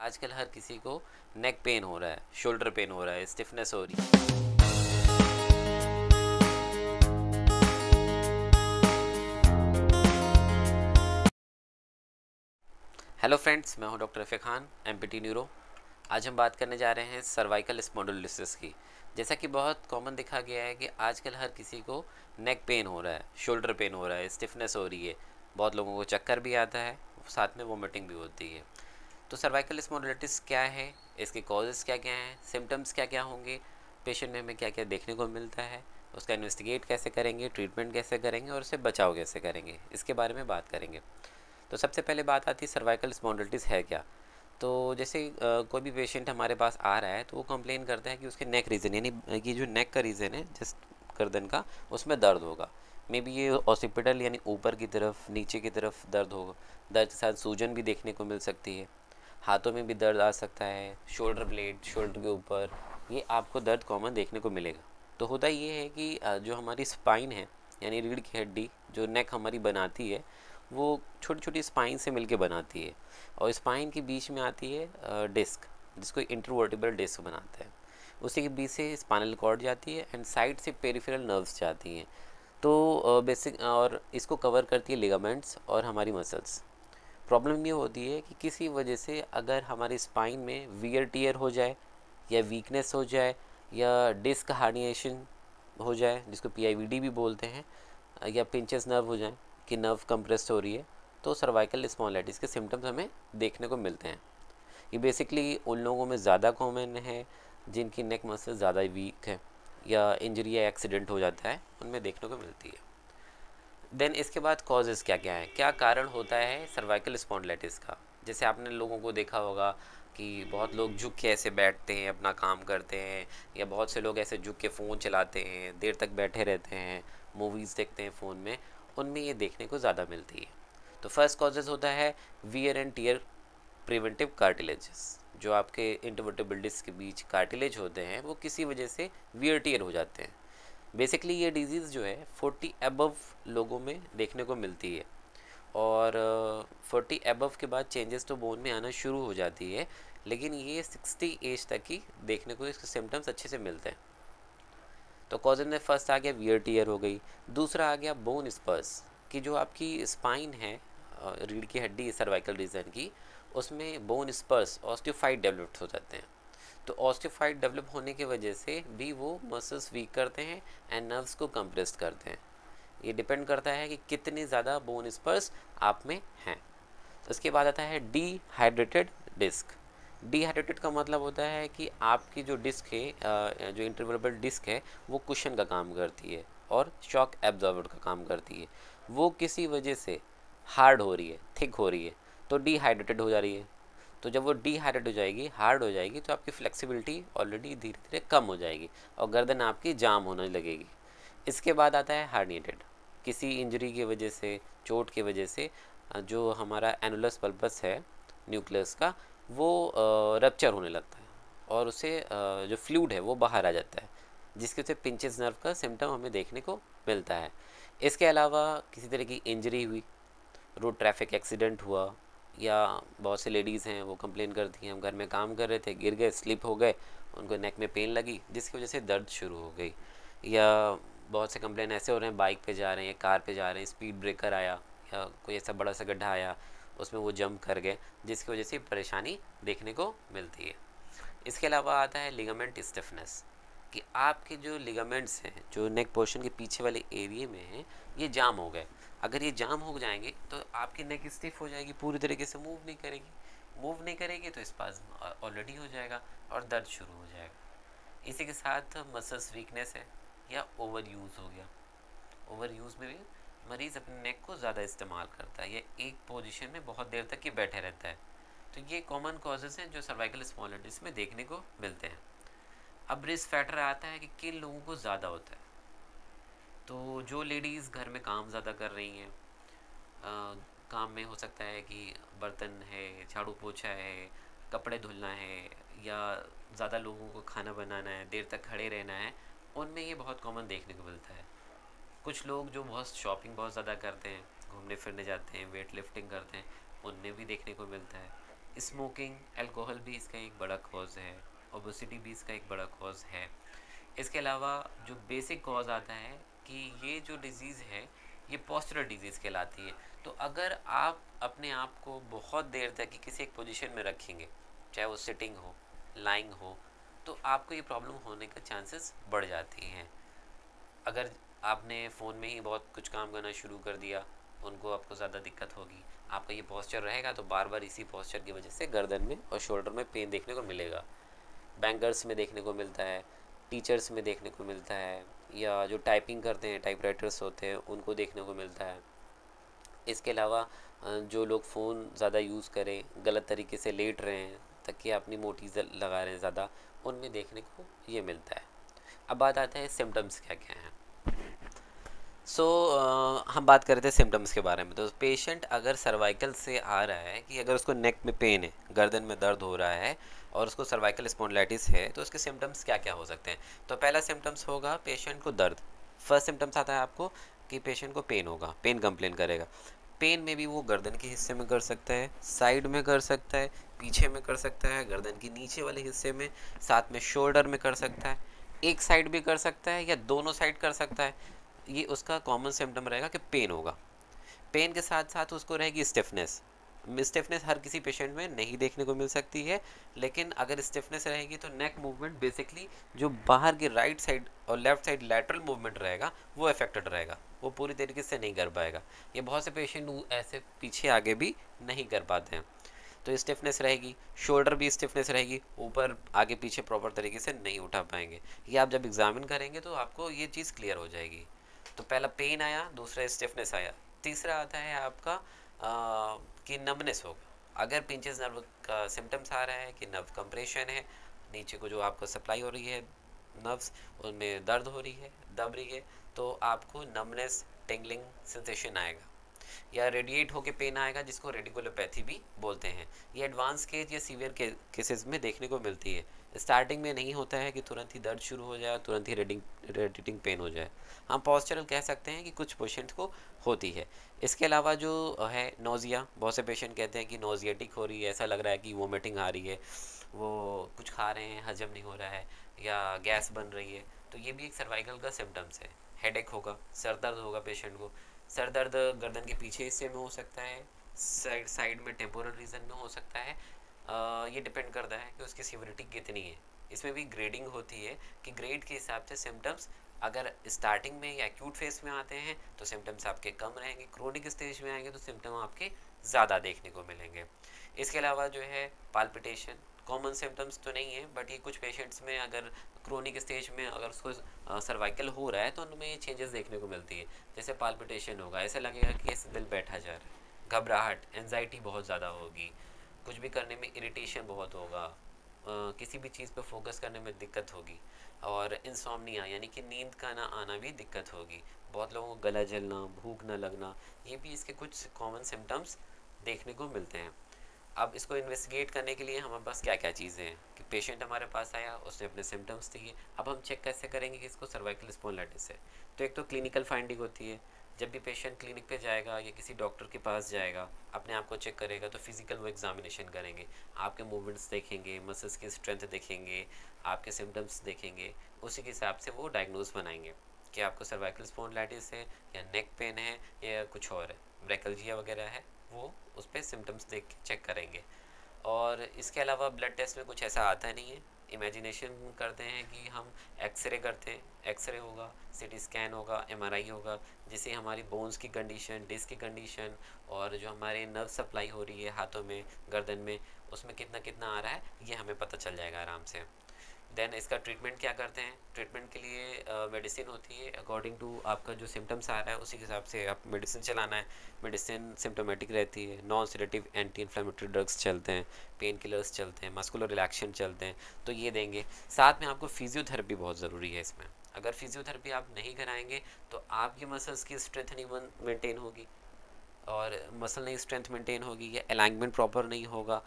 आजकल हर किसी को नेक पेन हो रहा है, शोल्डर पेन हो रहा है, स्टिफनेस हो रही है। हेलो फ्रेंड्स, मैं हूं doctor Rafi Khan, empty neuro. आज हम बात करने जा रहे हैं सर्वाइकल स्पॉन्डिलोलिसिस की। जैसा कि बहुत कॉमन देखा गया है कि आजकल हर किसी को नेक पेन हो रहा है, शोल्डर पेन हो रहा है, स्टिफनेस हो रही है, बहुत लोगों को चक्कर भी आता है, साथ में वोमिटिंग भी होती है। तो सर्वाइकल स्पॉन्डिलोलिटिस क्या है, इसके कॉजेज़ क्या क्या हैं, सिम्टम्स क्या क्या होंगे, पेशेंट में हमें क्या क्या देखने को मिलता है, उसका इन्वेस्टिगेट कैसे करेंगे, ट्रीटमेंट कैसे करेंगे और उससे बचाव कैसे करेंगे, इसके बारे में बात करेंगे। तो सबसे पहले बात आती है सर्वाइकल स्पॉन्डिलोलिटिस है क्या। तो जैसे कोई भी पेशेंट हमारे पास आ रहा है तो वो कंप्लेन करता है कि उसके नेक रीजन यानी कि जो नेक का रीजन है जिस गर्दन का, उसमें दर्द होगा। मे बी ये ऑसिपिटल यानी ऊपर की तरफ, नीचे की तरफ दर्द होगा। दर्द के साथ सूजन भी देखने को मिल सकती है, हाथों में भी दर्द आ सकता है, शोल्डर ब्लेड, शोल्डर के ऊपर, ये आपको दर्द कॉमन देखने को मिलेगा। तो होता ये है कि जो हमारी स्पाइन है यानी रीढ़ की हड्डी जो नेक हमारी बनाती है, वो छोटी छोटी स्पाइन से मिलके बनाती है और स्पाइन के बीच में आती है डिस्क, जिसको इंटरवर्टिब्रल डिस्क बनाता है। उसी के बीच से स्पाइनल कॉर्ड जाती है एंड साइड से पेरिफेरल नर्व्स जाती हैं। तो बेसिक और इसको कवर करती है लिगामेंट्स और हमारी मसल्स। प्रॉब्लम ये होती है कि किसी वजह से अगर हमारी स्पाइन में वियर टियर हो जाए या वीकनेस हो जाए या डिस्क हार्निएशन हो जाए, जिसको पीआईवीडी भी बोलते हैं, या पिंचेस नर्व हो जाए कि नर्व कंप्रेस हो रही है, तो सर्वाइकल स्पॉन्डिलाइटिस के सिम्टम्स हमें देखने को मिलते हैं। ये बेसिकली उन लोगों में ज़्यादा कॉमन है जिनकी नेक मसल ज़्यादा वीक है या इंजरी या एक्सीडेंट हो जाता है, उनमें देखने को मिलती है। देन इसके बाद कॉजेज़ क्या क्या है, क्या कारण होता है सर्वाइकल स्पॉन्डिलाइटिस का। जैसे आपने लोगों को देखा होगा कि बहुत लोग झुक के ऐसे बैठते हैं, अपना काम करते हैं, या बहुत से लोग ऐसे झुक के फ़ोन चलाते हैं, देर तक बैठे रहते हैं, मूवीज़ देखते हैं फ़ोन में, उनमें ये देखने को ज़्यादा मिलती है। तो फर्स्ट कॉजेज़ होता है wear and tear preventive cartilages. जो आपके इंटरवर्टिब्रल डिस्क के बीच कार्टिलेज होते हैं वो किसी वजह से वियर टीयर हो जाते हैं। बेसिकली ये डिजीज़ जो है 40 अबव लोगों में देखने को मिलती है और 40 अबव के बाद चेंजेस तो बोन में आना शुरू हो जाती है, लेकिन ये 60 एज तक ही देखने को इसके सिम्टम्स अच्छे से मिलते हैं। तो कॉजन में फर्स्ट आ गया वियर टियर हो गई, दूसरा आ गया बोन स्पर्स कि जो आपकी स्पाइन है, रीढ़ की हड्डी सर्वाइकल रीजन की, उसमें बोन स्पर्स ऑस्टियोफाइट डेवलप हो जाते हैं। तो ऑस्टियोफाइट डेवलप होने की वजह से भी वो मसल्स वीक करते हैं एंड नर्व्स को कंप्रेस करते हैं। ये डिपेंड करता है कि कितने ज़्यादा बोन स्पर्स आप में हैं। उसके बाद आता है डिहाइड्रेटेड डिस्क। डिहाइड्रेटेड का मतलब होता है कि आपकी जो डिस्क है, जो इंटरवर्टेब्रल डिस्क है, वो कुशन का काम करती है और शॉक एब्जॉर्बर का काम करती है। वो किसी वजह से हार्ड हो रही है, थिक हो रही है, तो डिहाइड्रेटेड हो जा रही है। तो जब वो डिहाइड्रेट हो जाएगी, हार्ड हो जाएगी, तो आपकी फ्लेक्सिबिलिटी ऑलरेडी धीरे धीरे कम हो जाएगी और गर्दन आपकी जाम होने लगेगी। इसके बाद आता है हार्निएटेड। किसी इंजरी की वजह से, चोट की वजह से जो हमारा एनुलस पल्पस है न्यूक्लियस का, वो रप्चर होने लगता है और उससे जो फ्लूइड है वो बाहर आ जाता है, जिसकी वजह से पिंचेस नर्व का सिम्टम हमें देखने को मिलता है। इसके अलावा किसी तरह की इंजरी हुई, रोड ट्रैफिक एक्सीडेंट हुआ, या बहुत से लेडीज़ हैं वो कंप्लेन करती हैं हम घर में काम कर रहे थे, गिर गए, स्लिप हो गए, उनको नेक में पेन लगी जिसकी वजह से दर्द शुरू हो गई। या बहुत से कंप्लेन ऐसे हो रहे हैं, बाइक पे जा रहे हैं, कार पे जा रहे हैं, स्पीड ब्रेकर आया या कोई ऐसा बड़ा सा गड्ढा आया, उसमें वो जंप कर गए, जिसकी वजह से परेशानी देखने को मिलती है। इसके अलावा आता है लिगामेंट स्टिफनेस कि आपके जो लिगामेंट्स हैं जो नेक पोर्शन के पीछे वाले एरिए में हैं, ये जाम हो गए। अगर ये जाम हो जाएंगे तो आपकी नेक स्टिफ हो जाएगी, पूरी तरीके से मूव नहीं करेगी। मूव नहीं करेगी तो स्पाज्म ऑलरेडी हो जाएगा और दर्द शुरू हो जाएगा। इसी के साथ मसल्स वीकनेस है या ओवर यूज़ हो गया। ओवर यूज़ में भी मरीज़ अपने नेक को ज़्यादा इस्तेमाल करता है या एक पोजीशन में बहुत देर तक ही बैठे रहता है। तो ये कॉमन कॉजेज़ हैं जो सर्वाइकल स्पॉन्डिलाइटिस में देखने को मिलते हैं। अब रिस्क फैक्टर आता है कि किन लोगों को ज़्यादा होता है। तो जो लेडीज़ घर में काम ज़्यादा कर रही हैं, काम में हो सकता है कि बर्तन है, झाड़ू पोछा है, कपड़े धुलना है, या ज़्यादा लोगों को खाना बनाना है, देर तक खड़े रहना है, उनमें ये बहुत कॉमन देखने को मिलता है। कुछ लोग जो बहुत शॉपिंग बहुत ज़्यादा करते हैं, घूमने फिरने जाते हैं, वेट लिफ्टिंग करते हैं, उनमें भी देखने को मिलता है। स्मोकिंग, अल्कोहल भी इसका एक बड़ा कॉज है, ओबेसिटी भी इसका एक बड़ा कॉज है। इसके अलावा जो बेसिक कॉज आता है कि ये जो डिज़ीज़ है ये पोस्चरल डिजीज़ कहलाती है। तो अगर आप अपने आप को बहुत देर तक किसी एक पोजीशन में रखेंगे, चाहे वो सिटिंग हो, लाइंग हो, तो आपको ये प्रॉब्लम होने का चांसेस बढ़ जाती हैं। अगर आपने फ़ोन में ही बहुत कुछ काम करना शुरू कर दिया, उनको आपको ज़्यादा दिक्कत होगी। आपका ये पोस्चर रहेगा तो बार बार इसी पोस्चर की वजह से गर्दन में और शोल्डर में पेन देखने को मिलेगा। बैंकर्स में देखने को मिलता है, टीचर्स में देखने को मिलता है, या जो टाइपिंग करते हैं, टाइपराइटर्स होते हैं, उनको देखने को मिलता है। इसके अलावा जो लोग फ़ोन ज़्यादा यूज़ करें, गलत तरीके से लेट रहे हैं, तकिया अपनी मोटी लगा रहे हैं ज़्यादा, उनमें देखने को ये मिलता है। अब बात आता है सिम्टम्स क्या क्या हैं। हम बात कर रहे थे सिम्टम्स के बारे में। तो पेशेंट अगर सर्वाइकल से आ रहा है कि अगर उसको नेक में पेन है, गर्दन में दर्द हो रहा है और उसको सर्वाइकल स्पॉन्डिलाइटिस है, तो उसके सिम्टम्स क्या क्या हो सकते हैं। तो पहला सिम्टम्स होगा पेशेंट को दर्द। फर्स्ट सिम्टम्स आता है आपको कि पेशेंट को पेन होगा, पेन कंप्लेन करेगा। पेन में भी वो गर्दन के हिस्से में कर सकता है, साइड में कर सकता है, पीछे में कर सकता है, गर्दन के नीचे वाले हिस्से में, साथ में शोल्डर में कर सकता है, एक साइड भी कर सकता है या दोनों साइड कर सकता है। ये उसका कॉमन सिम्टम रहेगा कि पेन होगा। पेन के साथ साथ उसको रहेगी स्टिफनेस। स्टिफनेस हर किसी पेशेंट में नहीं देखने को मिल सकती है, लेकिन अगर स्टिफनेस रहेगी तो नेक मूवमेंट बेसिकली जो बाहर की राइट साइड और लेफ्ट साइड लैटरल मूवमेंट रहेगा वो अफेक्टेड रहेगा, वो पूरी तरीके से नहीं कर पाएगा। ये बहुत से पेशेंट ऐसे पीछे आगे भी नहीं कर पाते हैं। तो स्टिफनेस रहेगी, शोल्डर भी स्टिफनेस रहेगी, ऊपर आगे पीछे प्रॉपर तरीके से नहीं उठा पाएंगे। ये आप जब एग्जामिन करेंगे तो आपको ये चीज़ क्लियर हो जाएगी। तो पहला पेन आया, दूसरा स्टिफनेस आया, तीसरा आता है आपका कि नमनेस होगा। अगर पिंचेस नर्व का सिम्टम्स आ रहा है कि नर्व कंप्रेशन है, नीचे को जो आपको सप्लाई हो रही है नर्व्स, उनमें दर्द हो रही है, दब रही है, तो आपको नमनेस, टिंगलिंग सेंसेशन आएगा या रेडिएट होके पेन आएगा, जिसको रेडिकुलोपैथी भी बोलते हैं। ये एडवांस केस या सीवियर केसेस में देखने को मिलती है। स्टार्टिंग में नहीं होता है कि तुरंत ही दर्द शुरू हो जाए, तुरंत ही रेडिटिंग पेन हो जाए। हम पॉस्चरल कह सकते हैं कि कुछ पेशेंट को होती है। इसके अलावा जो है नोजिया, बहुत से पेशेंट कहते हैं कि नोजियाटिक हो रही है, ऐसा लग रहा है कि वोमिटिंग आ रही है, वो कुछ खा रहे हैं हजम नहीं हो रहा है, या गैस बन रही है, तो ये भी एक सर्वाइकल का सिम्टम्स है। हेडेक होगा, सर दर्द होगा पेशेंट को। सर दर्द गर्दन के पीछे हिस्से में हो सकता है, साइड में टेम्पोरल रीजन में हो सकता है। ये डिपेंड करता है कि उसकी सीवरिटी कितनी है। इसमें भी ग्रेडिंग होती है कि ग्रेड के हिसाब से सिम्टम्स, अगर स्टार्टिंग में या एक्यूट फेज में आते हैं तो सिम्टम्स आपके कम रहेंगे, क्रोनिक स्टेज में आएंगे तो सिम्टम आपके ज़्यादा देखने को मिलेंगे। इसके अलावा जो है पाल्पिटेशन, कॉमन सिम्टम्स तो नहीं है, बट ये कुछ पेशेंट्स में अगर क्रोनिक स्टेज में अगर उसको सर्वाइकल हो रहा है तो उनमें ये चेंजेस देखने को मिलती है। जैसे पाल्पिटेशन होगा, ऐसा लगेगा कि ऐसे दिल बैठा जा रहा है, घबराहट, एनजाइटी बहुत ज़्यादा होगी, कुछ भी करने में इरिटेशन बहुत होगा, किसी भी चीज़ पर फोकस करने में दिक्कत होगी, और इंसोम्निया यानी कि नींद का ना आना भी दिक्कत होगी। बहुत लोगों को गला जलना, भूख ना लगना, ये भी इसके कुछ कॉमन सिम्टम्स देखने को मिलते हैं। अब इसको इन्वेस्टिगेट करने के लिए हमारे पास क्या क्या चीज़ें हैं कि पेशेंट हमारे पास आया, उसने अपने सिम्टम्स दिए, अब हम चेक कैसे करेंगे कि इसको सर्वाइकल स्पॉन्डिलाइटिस है। तो एक तो क्लिनिकल फाइंडिंग होती है। जब भी पेशेंट क्लिनिक पे जाएगा या किसी डॉक्टर के पास जाएगा, अपने आप को चेक करेगा, तो फिजिकल वो एग्जामिनेशन करेंगे, आपके मूवमेंट्स देखेंगे, मसल्स की स्ट्रेंथ देखेंगे, आपके सिम्टम्स देखेंगे, उसी के हिसाब से वो डायग्नोज बनाएंगे कि आपको सर्वाइकल स्पॉन्डिलाइटिस है या नेक पेन है या कुछ और है, ब्रैकल्जिया वगैरह है, वो उस पर सिम्टम्स देख के चेक करेंगे। और इसके अलावा ब्लड टेस्ट में कुछ ऐसा आता नहीं है। इमेजिनेशन करते हैं कि हम एक्सरे करते हैं, एक्सरे होगा, सीटी स्कैन होगा, एमआरआई होगा, जिससे हमारी बोन्स की कंडीशन, डिस्क की कंडीशन और जो हमारे नर्व सप्लाई हो रही है हाथों में, गर्दन में, उसमें कितना कितना आ रहा है, ये हमें पता चल जाएगा आराम से। देन इसका ट्रीटमेंट क्या करते हैं। ट्रीटमेंट के लिए मेडिसिन होती है, अकॉर्डिंग टू आपका जो सिम्टम्स आ रहा है उसी के हिसाब से आप मेडिसिन चलाना है। मेडिसिन सिम्टोमेटिक रहती है, non sedative anti inflammatory drugs चलते हैं, पेन किलर्स चलते हैं, मस्कुलर रिलैक्सेशन चलते हैं, तो ये देंगे। साथ में आपको फिजियोथेरेपी बहुत ज़रूरी है इसमें। अगर फिजियोथेरेपी आप नहीं कराएंगे तो आपकी मसल्स की स्ट्रेंथ नहीं मेंटेन होगी, और मसल नहीं स्ट्रेंथ मेंटेन होगी, या अलाइनमेंट प्रॉपर नहीं होगा,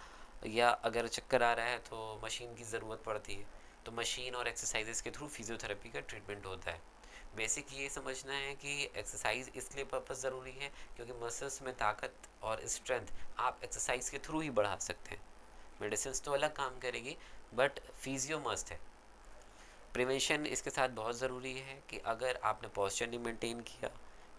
या अगर चक्कर आ रहा है तो मशीन की ज़रूरत पड़ती है। तो मशीन और एक्सरसाइजेस के थ्रू फिजियोथेरेपी का ट्रीटमेंट होता है। बेसिक ये समझना है कि एक्सरसाइज इसलिए पर्पस ज़रूरी है क्योंकि मसल्स में ताकत और स्ट्रेंथ आप एक्सरसाइज के थ्रू ही बढ़ा सकते हैं। मेडिसिन तो अलग काम करेगी, बट फिजियो मस्ट है। प्रिवेंशन इसके साथ बहुत ज़रूरी है कि अगर आपने पोस्चर नहीं मेंटेन किया,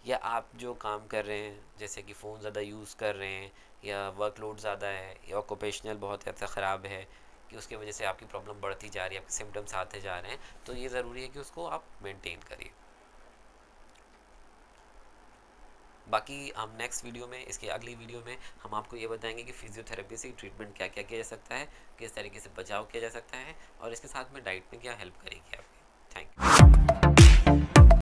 या आप जो काम कर रहे हैं जैसे कि फ़ोन ज़्यादा यूज़ कर रहे हैं, या वर्कलोड ज़्यादा है, या ऑक्यूपेशनल बहुत ऐसा ख़राब है कि उसकी वजह से आपकी प्रॉब्लम बढ़ती जा रही है, आपके सिम्टम्स आते जा रहे हैं, तो ये ज़रूरी है कि उसको आप मेंटेन करिए। बाकी हम नेक्स्ट वीडियो में, इसकी अगली वीडियो में हम आपको ये बताएंगे कि फिजियोथेरेपी से ट्रीटमेंट क्या क्या किया जा सकता है, किस तरीके से बचाव किया जा सकता है, और इसके साथ में डाइट में क्या हेल्प करेगी आपकी। Thank you.